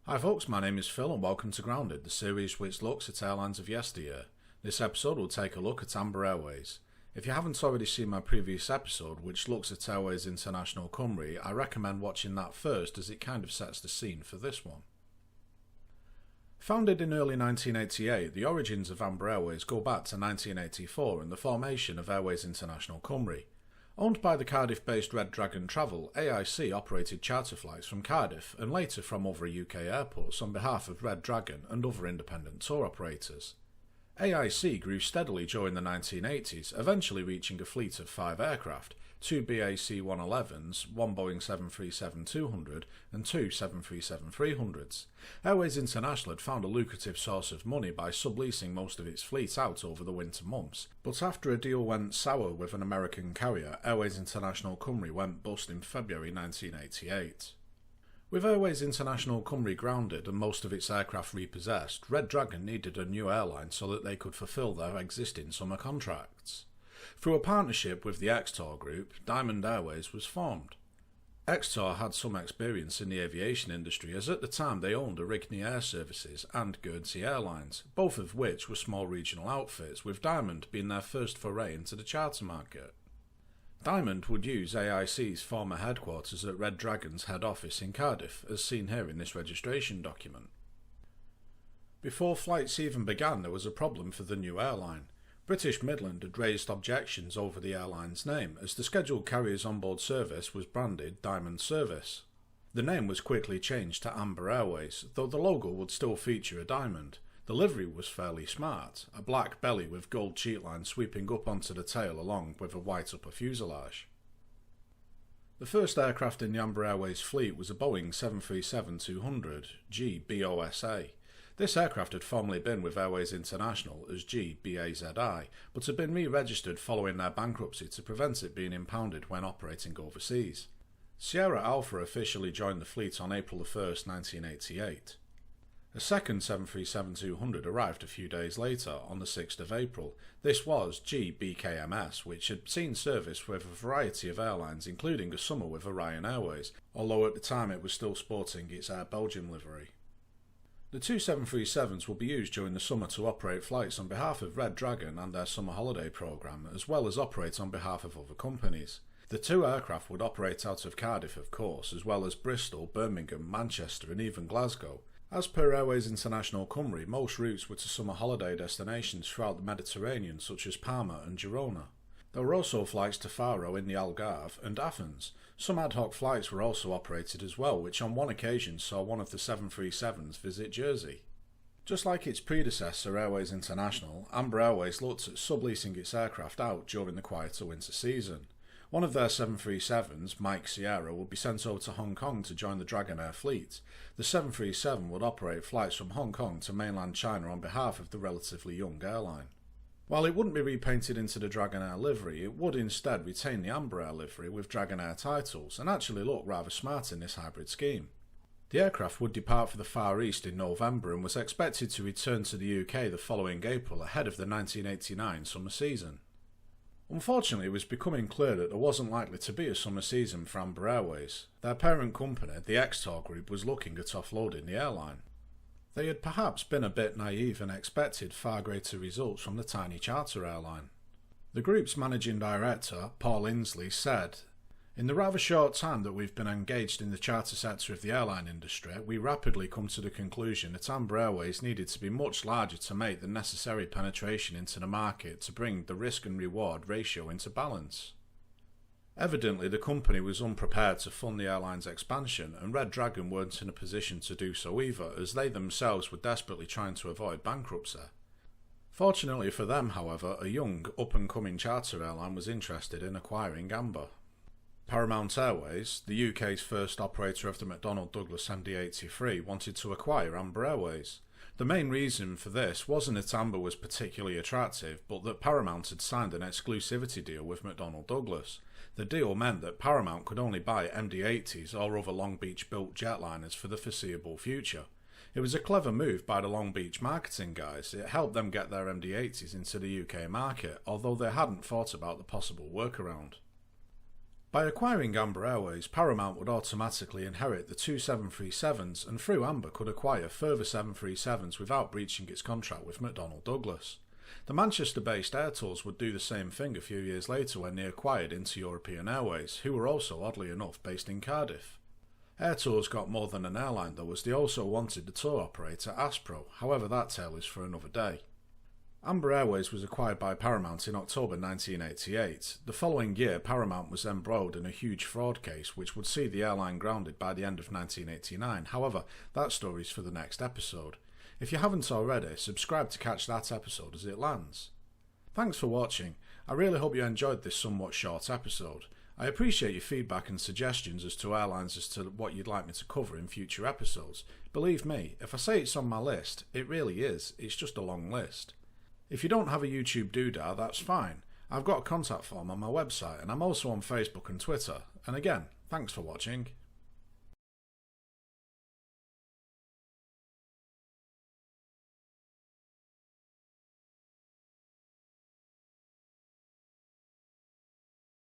Hi folks, my name is Phil and welcome to Grounded, the series which looks at airlines of yesteryear. This episode will take a look at Amber Airways. If you haven't already seen my previous episode, which looks at Airways International Cymru, I recommend watching that first as it kind of sets the scene for this one. Founded in early 1988, the origins of Amber Airways go back to 1984 and the formation of Airways International Cymru. Owned by the Cardiff-based Red Dragon Travel, AIC operated charter flights from Cardiff and later from other UK airports on behalf of Red Dragon and other independent tour operators. AIC grew steadily during the 1980s, eventually reaching a fleet of 5 aircraft, 2 BAC-111s, 1 Boeing 737-200 and 2 737-300s. Airways International had found a lucrative source of money by subleasing most of its fleet out over the winter months, but after a deal went sour with an American carrier, Airways International Cymru went bust in February 1988. With Airways International Cymru grounded and most of its aircraft repossessed, Red Dragon needed a new airline so that they could fulfil their existing summer contracts. Through a partnership with the Xtor Group, Diamond Airways was formed. Xtor had some experience in the aviation industry as at the time they owned Origny Air Services and Guernsey Airlines, both of which were small regional outfits, with Diamond being their first foray into the charter market. Diamond would use AIC's former headquarters at Red Dragon's head office in Cardiff, as seen here in this registration document. Before flights even began, there was a problem for the new airline. British Midland had raised objections over the airline's name, as the scheduled carrier's onboard service was branded Diamond Service. The name was quickly changed to Amber Airways, though the logo would still feature a diamond. The livery was fairly smart, a black belly with gold cheat lines sweeping up onto the tail along with a white upper fuselage. The first aircraft in the Amber Airways fleet was a Boeing 737-200 GBOSA. This aircraft had formerly been with Airways International as GBAZI, but had been re-registered following their bankruptcy to prevent it being impounded when operating overseas. Sierra Alpha officially joined the fleet on April 1, 1988. A second 737-200 arrived a few days later, on the 6th of April. This was GBKMS, which had seen service with a variety of airlines, including a summer with Orion Airways, although at the time it was still sporting its Air Belgium livery. The two 737s will be used during the summer to operate flights on behalf of Red Dragon and their summer holiday programme, as well as operate on behalf of other companies. The two aircraft would operate out of Cardiff, of course, as well as Bristol, Birmingham, Manchester and even Glasgow. As per Airways International Cymru, most routes were to summer holiday destinations throughout the Mediterranean, such as Palma and Girona. There were also flights to Faro in the Algarve and Athens. Some ad hoc flights were also operated as well, which on one occasion saw one of the 737s visit Jersey. Just like its predecessor Airways International, Amber Airways looked at subleasing its aircraft out during the quieter winter season. One of their 737s, Mike Sierra, would be sent over to Hong Kong to join the Dragonair fleet. The 737 would operate flights from Hong Kong to mainland China on behalf of the relatively young airline. While it wouldn't be repainted into the Dragonair livery, it would instead retain the AmberAir livery with Dragonair titles and actually look rather smart in this hybrid scheme. The aircraft would depart for the Far East in November and was expected to return to the UK the following April ahead of the 1989 summer season. Unfortunately, it was becoming clear that there wasn't likely to be a summer season for Amber Airways. Their parent company, the Xtor Group, was looking at offloading the airline. They had perhaps been a bit naive and expected far greater results from the tiny charter airline. The group's managing director, Paul Inslee, said, "In the rather short time that we've been engaged in the charter sector of the airline industry, we rapidly come to the conclusion that Amber Airways needed to be much larger to make the necessary penetration into the market to bring the risk and reward ratio into balance." Evidently, the company was unprepared to fund the airline's expansion, and Red Dragon weren't in a position to do so either, as they themselves were desperately trying to avoid bankruptcy. Fortunately for them, however, a young, up-and-coming charter airline was interested in acquiring Amber. Paramount Airways, the UK's first operator of the McDonnell Douglas MD-83, wanted to acquire Amber Airways. The main reason for this wasn't that Amber was particularly attractive, but that Paramount had signed an exclusivity deal with McDonnell Douglas. The deal meant that Paramount could only buy MD-80s or other Long Beach-built jetliners for the foreseeable future. It was a clever move by the Long Beach marketing guys. It helped them get their MD-80s into the UK market, although they hadn't thought about the possible workaround. By acquiring Amber Airways, Paramount would automatically inherit the two 737s and through Amber could acquire further 737s without breaching its contract with McDonnell Douglas. The Manchester-based Air Tours would do the same thing a few years later when they acquired Inter-European Airways, who were also, oddly enough, based in Cardiff. Air Tours got more than an airline though, as they also wanted the tour operator Aspro, however that tale is for another day. Amber Airways was acquired by Paramount in October 1988. The following year, Paramount was embroiled in a huge fraud case which would see the airline grounded by the end of 1989, however, that story's for the next episode. If you haven't already, subscribe to catch that episode as it lands. Thanks for watching. I really hope you enjoyed this somewhat short episode. I appreciate your feedback and suggestions as to airlines as to what you'd like me to cover in future episodes. Believe me, if I say it's on my list, it really is. It's just a long list. If you don't have a YouTube doodah, that's fine. I've got a contact form on my website and I'm also on Facebook and Twitter. And again, thanks for watching.